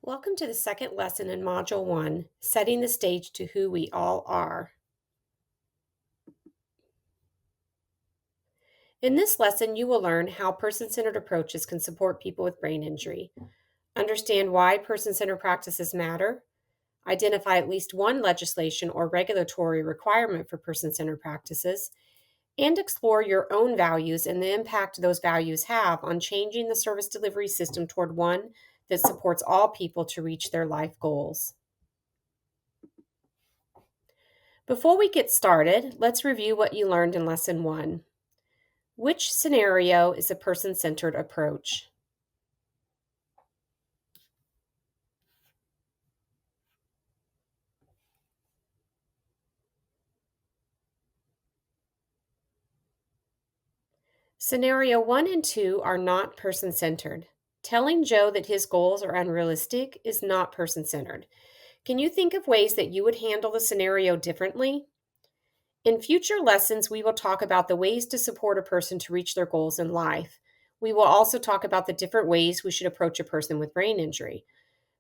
Welcome to the second lesson in Module 1, Setting the Stage to Who We All Are. In this lesson, you will learn how person-centered approaches can support people with brain injury, understand why person-centered practices matter, identify at least one legislation or regulatory requirement for person-centered practices, and explore your own values and the impact those values have on changing the service delivery system toward one that supports all people to reach their life goals. Before we get started, let's review what you learned in Lesson 1. Which scenario is a person-centered approach? Scenario 1 and 2 are not person-centered. Telling Joe that his goals are unrealistic is not person-centered. Can you think of ways that you would handle the scenario differently? In future lessons, we will talk about the ways to support a person to reach their goals in life. We will also talk about the different ways we should approach a person with brain injury.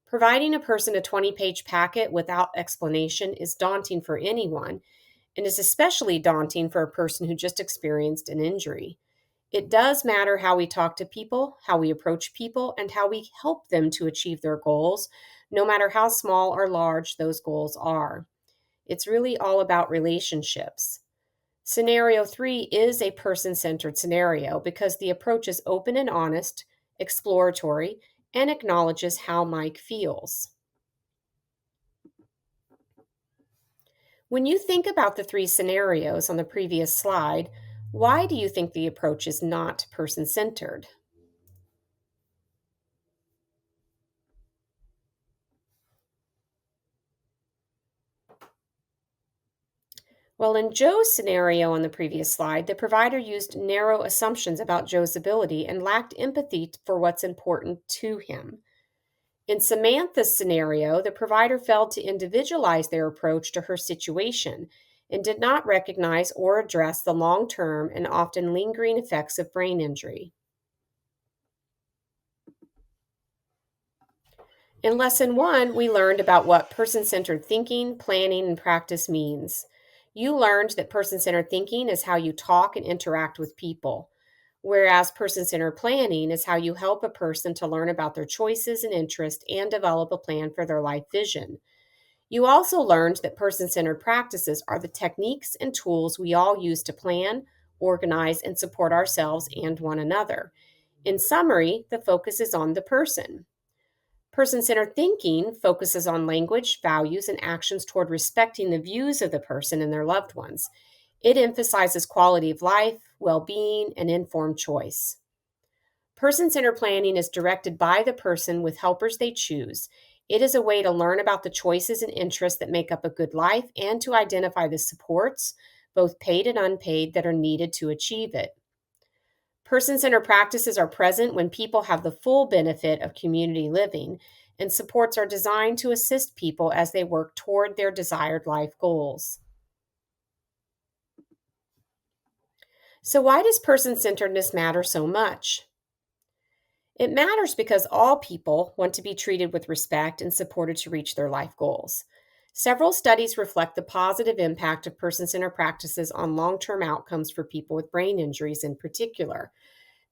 Providing a person a 20-page packet without explanation is daunting for anyone, and is especially daunting for a person who just experienced an injury. It does matter how we talk to people, how we approach people, and how we help them to achieve their goals, no matter how small or large those goals are. It's really all about relationships. Scenario 3 is a person-centered scenario because the approach is open and honest, exploratory, and acknowledges how Mike feels. When you think about the three scenarios on the previous slide, why do you think the approach is not person-centered? Well, in Joe's scenario on the previous slide, the provider used narrow assumptions about Joe's ability and lacked empathy for what's important to him. In Samantha's scenario, the provider failed to individualize their approach to her situation and did not recognize or address the long-term and often lingering effects of brain injury. In Lesson 1, we learned about what person-centered thinking, planning, and practice means. You learned that person-centered thinking is how you talk and interact with people, whereas person-centered planning is how you help a person to learn about their choices and interests and develop a plan for their life vision. You also learned that person-centered practices are the techniques and tools we all use to plan, organize, and support ourselves and one another. In summary, the focus is on the person. Person-centered thinking focuses on language, values, and actions toward respecting the views of the person and their loved ones. It emphasizes quality of life, well-being, and informed choice. Person-centered planning is directed by the person with helpers they choose. It is a way to learn about the choices and interests that make up a good life and to identify the supports, both paid and unpaid, that are needed to achieve it. Person-centered practices are present when people have the full benefit of community living, and supports are designed to assist people as they work toward their desired life goals. So why does person-centeredness matter so much? It matters because all people want to be treated with respect and supported to reach their life goals. Several studies reflect the positive impact of person-centered practices on long-term outcomes for people with brain injuries in particular.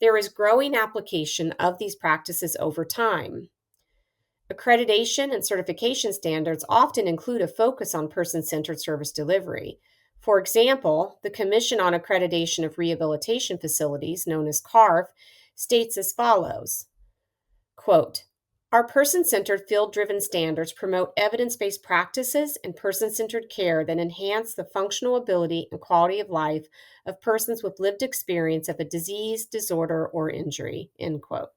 There is growing application of these practices over time. Accreditation and certification standards often include a focus on person-centered service delivery. For example, the Commission on Accreditation of Rehabilitation Facilities, known as CARF, states as follows, quote, "Our person-centered field-driven standards promote evidence-based practices and person-centered care that enhance the functional ability and quality of life of persons with lived experience of a disease, disorder, or injury," end quote.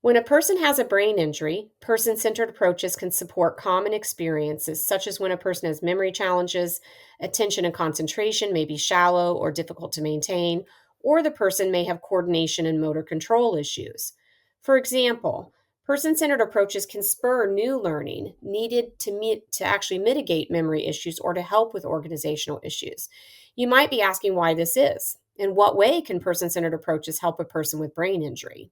When a person has a brain injury, person-centered approaches can support common experiences, such as when a person has memory challenges, attention and concentration may be shallow or difficult to maintain, or the person may have coordination and motor control issues. For example, person-centered approaches can spur new learning needed to actually mitigate memory issues or to help with organizational issues. You might be asking why this is. In what way can person-centered approaches help a person with brain injury?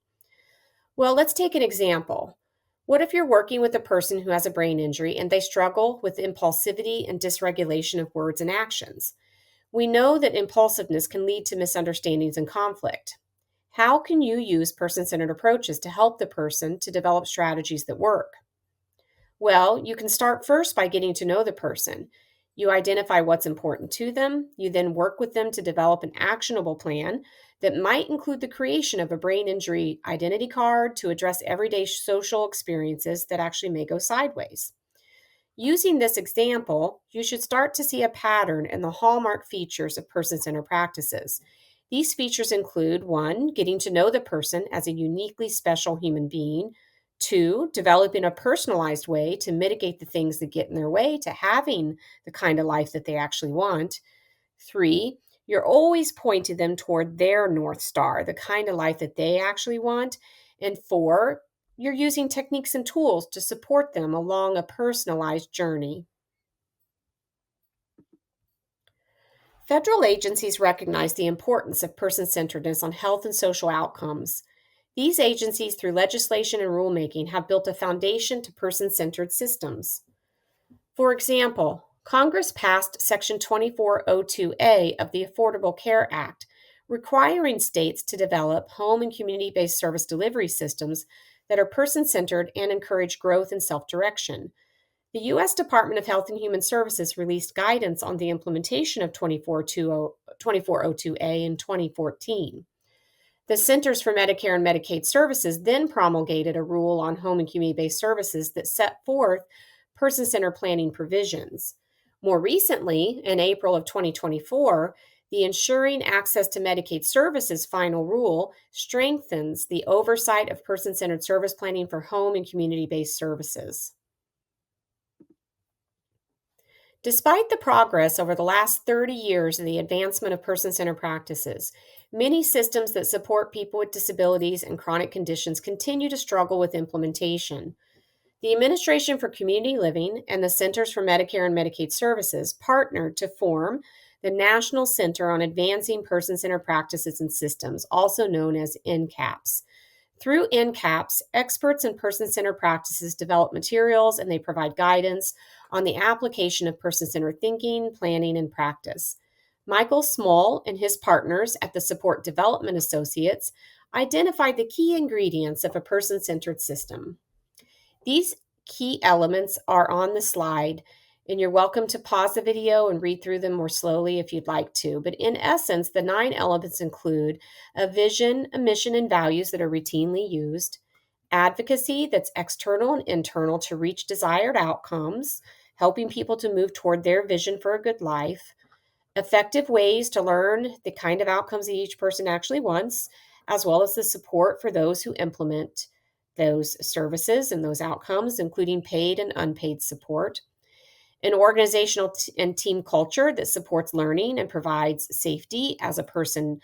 Well, let's take an example. What if you're working with a person who has a brain injury and they struggle with impulsivity and dysregulation of words and actions? We know that impulsiveness can lead to misunderstandings and conflict. How can you use person centered approaches to help the person to develop strategies that work? Well, you can start first by getting to know the person. You identify what's important to them. You then work with them to develop an actionable plan that might include the creation of a brain injury identity card to address everyday social experiences that actually may go sideways. Using this example, you should start to see a pattern in the hallmark features of person centered practices. These features include one, getting to know the person as a uniquely special human being, two, developing a personalized way to mitigate the things that get in their way to having the kind of life that they actually want, three, you're always pointing them toward their North Star, the kind of life that they actually want, and four, you're using techniques and tools to support them along a personalized journey. Federal agencies recognize the importance of person centeredness on health and social outcomes. These agencies, through legislation and rulemaking, have built a foundation to person centered systems. For example, Congress passed Section 2402A of the Affordable Care Act, requiring states to develop home and community based service delivery systems that are person centered and encourage growth and self direction. The U.S. Department of Health and Human Services released guidance on the implementation of 2402A in 2014. The Centers for Medicare and Medicaid Services then promulgated a rule on home and community based services that set forth person centered planning provisions. More recently, in April of 2024, the Ensuring Access to Medicaid Services final rule strengthens the oversight of person centered service planning for home and community based services. Despite the progress over the last 30 years in the advancement of person centered practices, many systems that support people with disabilities and chronic conditions continue to struggle with implementation. The Administration for Community Living and the Centers for Medicare and Medicaid Services partnered to form the National Center on Advancing Person Centered Practices and Systems, also known as NCAPS. Through NCAPS, experts in person centered practices develop materials and they provide guidance on the application of person centered thinking, planning, and practice. Michael Small and his partners at the Support Development Associates identified the key ingredients of a person centered system. These key elements are on the slide, and you're welcome to pause the video and read through them more slowly if you'd like to. But in essence, the 9 elements include a vision, a mission, and values that are routinely used, advocacy that's external and internal to reach desired outcomes, helping people to move toward their vision for a good life, effective ways to learn the kind of outcomes that each person actually wants, as well as the support for those who implement those services and those outcomes, including paid and unpaid support, an organizational and team culture that supports learning and provides safety as a person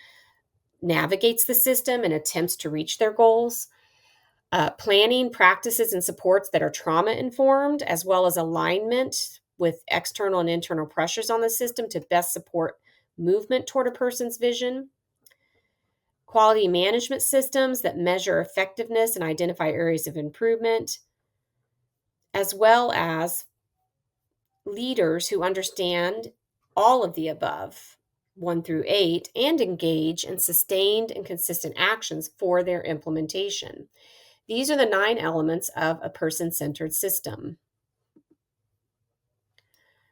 navigates the system and attempts to reach their goals, planning practices and supports that are trauma informed, as well as alignment with external and internal pressures on the system to best support movement toward a person's vision, quality management systems that measure effectiveness and identify areas of improvement, as well as leaders who understand all of the above, 1 through 8, and engage in sustained and consistent actions for their implementation. These are the 9 elements of a person centered system.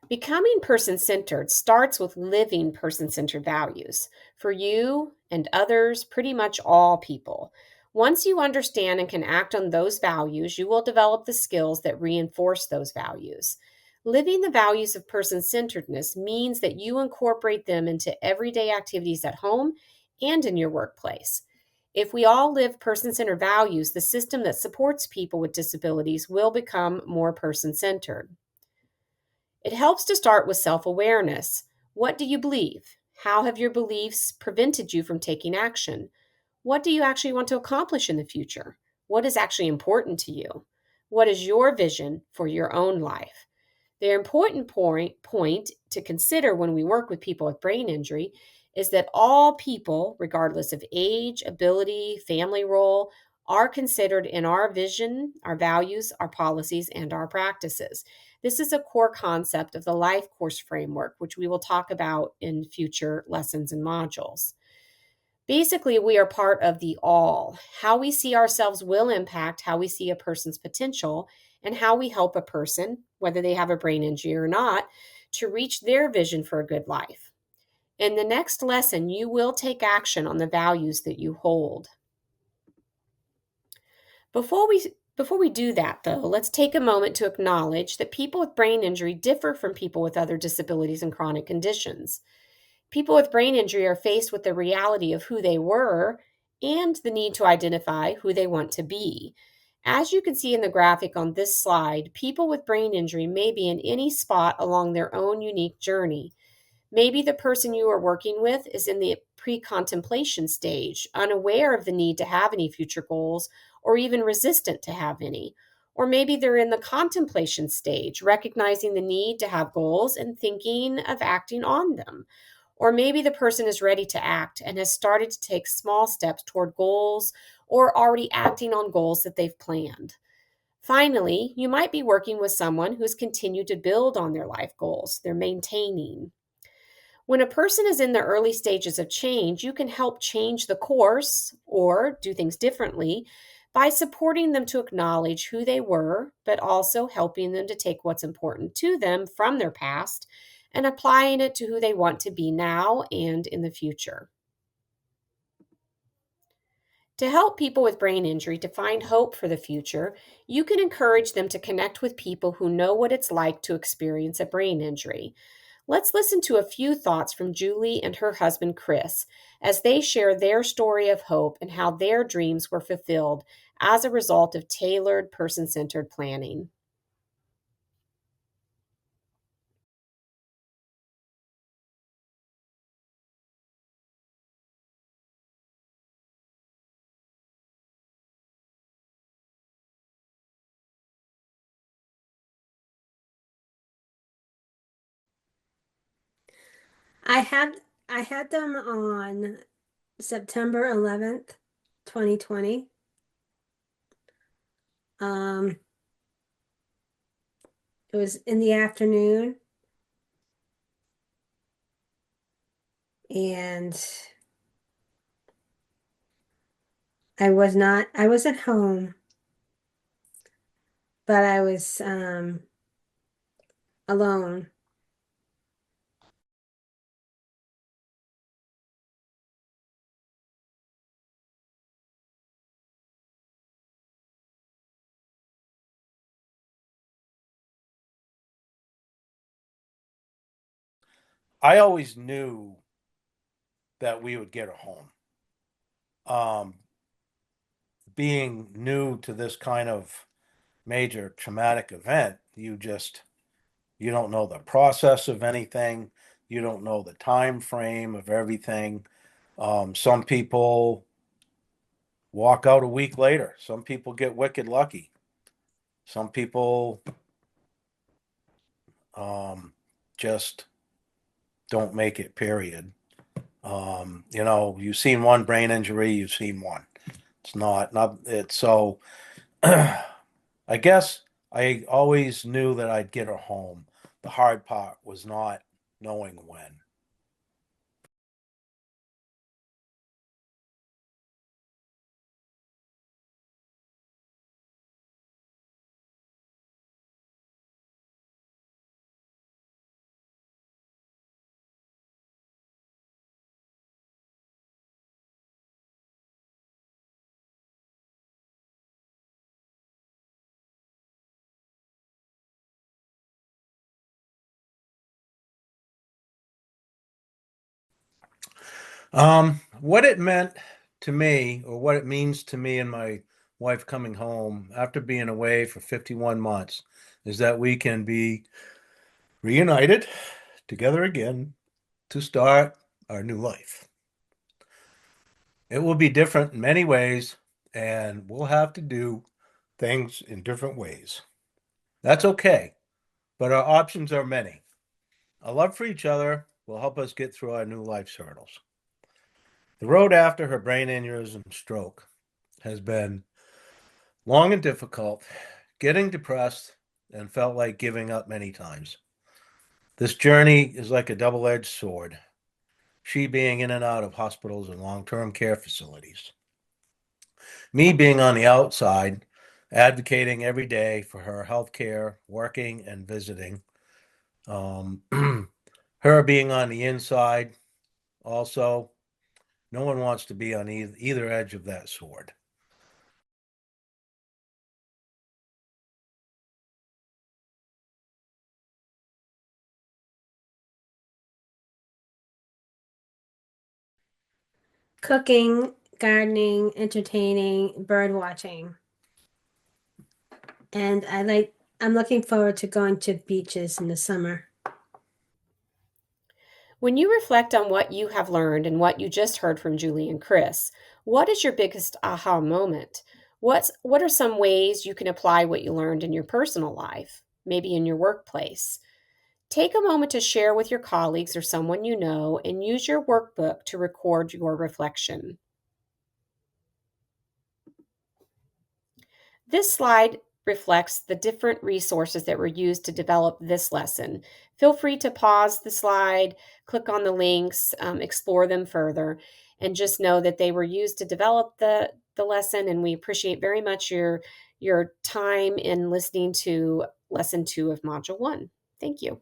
Becoming person centered starts with living person centered values for you and others, pretty much all people. Once you understand and can act on those values, you will develop the skills that reinforce those values. Living the values of person centeredness means that you incorporate them into everyday activities at home and in your workplace. If we all live person centered values, the system that supports people with disabilities will become more person centered. It helps to start with self awareness. What do you believe? How have your beliefs prevented you from taking action? What do you actually want to accomplish in the future? What is actually important to you? What is your vision for your own life? The important point to consider when we work with people with brain injury is that all people, regardless of age, ability, family role, are considered in our vision, our values, our policies, and our practices. This is a core concept of the life course framework, which we will talk about in future lessons and modules. Basically, we are part of the all. How we see ourselves will impact how we see a person's potential and how we help a person, whether they have a brain injury or not, to reach their vision for a good life. In the next lesson, you will take action on the values that you hold. Before we before we do that, though, let's take a moment to acknowledge that people with brain injury differ from people with other disabilities and chronic conditions. People with brain injury are faced with the reality of who they were and the need to identify who they want to be. As you can see in the graphic on this slide, people with brain injury may be in any spot along their own unique journey. Maybe the person you are working with is in the pre contemplation stage, unaware of the need to have any future goals, or even resistant to have any. Or maybe they're in the contemplation stage, recognizing the need to have goals and thinking of acting on them. Or maybe the person is ready to act and has started to take small steps toward goals or already acting on goals that they've planned. Finally, you might be working with someone who's continued to build on their life goals. They're maintaining. When a person is in the early stages of change, you can help change the course or do things differently by supporting them to acknowledge who they were, but also helping them to take what's important to them from their past and applying it to who they want to be now and in the future. To help people with brain injury to find hope for the future, you can encourage them to connect with people who know what it's like to experience a brain injury. Let's listen to a few thoughts from Julie and her husband Chris as they share their story of hope and how their dreams were fulfilled as a result of tailored, person centered planning. I had I had them on September 11th, 2020. Um, it was in the afternoon, and I was at home, but I was alone. I always knew that we would get her home. Um, Being new to this kind of major traumatic event, you don't know the process of anything. You don't know the time frame of everything. Some people walk out a week later. Some people get wicked lucky. Some people just don't make it, period. You've seen one brain injury, you've seen one. It's not it's so I guess I always knew that I'd get her home. The hard part was not knowing when. What it meant to me, or what it means to me and my wife coming home after being away for 51 months, is that we can be reunited together again to start our new life. It will be different in many ways, and we'll have to do things in different ways. That's okay, but our options are many. Our love for each other will help us get through our new life's hurdles. The road after her brain aneurysm stroke has been Long and difficult, getting depressed, and felt like giving up many times. This journey is like a double-edged sword, she being in and out of hospitals and long-term care facilities. Me being on the outside, advocating every day for her health care, working and visiting. Um, her being on the inside, also, no one wants to be on either edge of that sword. Cooking, gardening, entertaining, bird watching. And I'm looking forward to going to beaches in the summer. When you reflect on what you have learned and what you just heard from Julie and Chris, what is your biggest aha moment? What are some ways you can apply what you learned in your personal life, maybe in your workplace? Take a moment to share with your colleagues or someone you know and use your workbook to record your reflection. This slide reflects the different resources that were used to develop this lesson. Feel free to pause the slide, click on the links, explore them further, and just know that they were used to develop the lesson, and we appreciate very much your time in listening to Lesson 2 of Module 1. Thank you.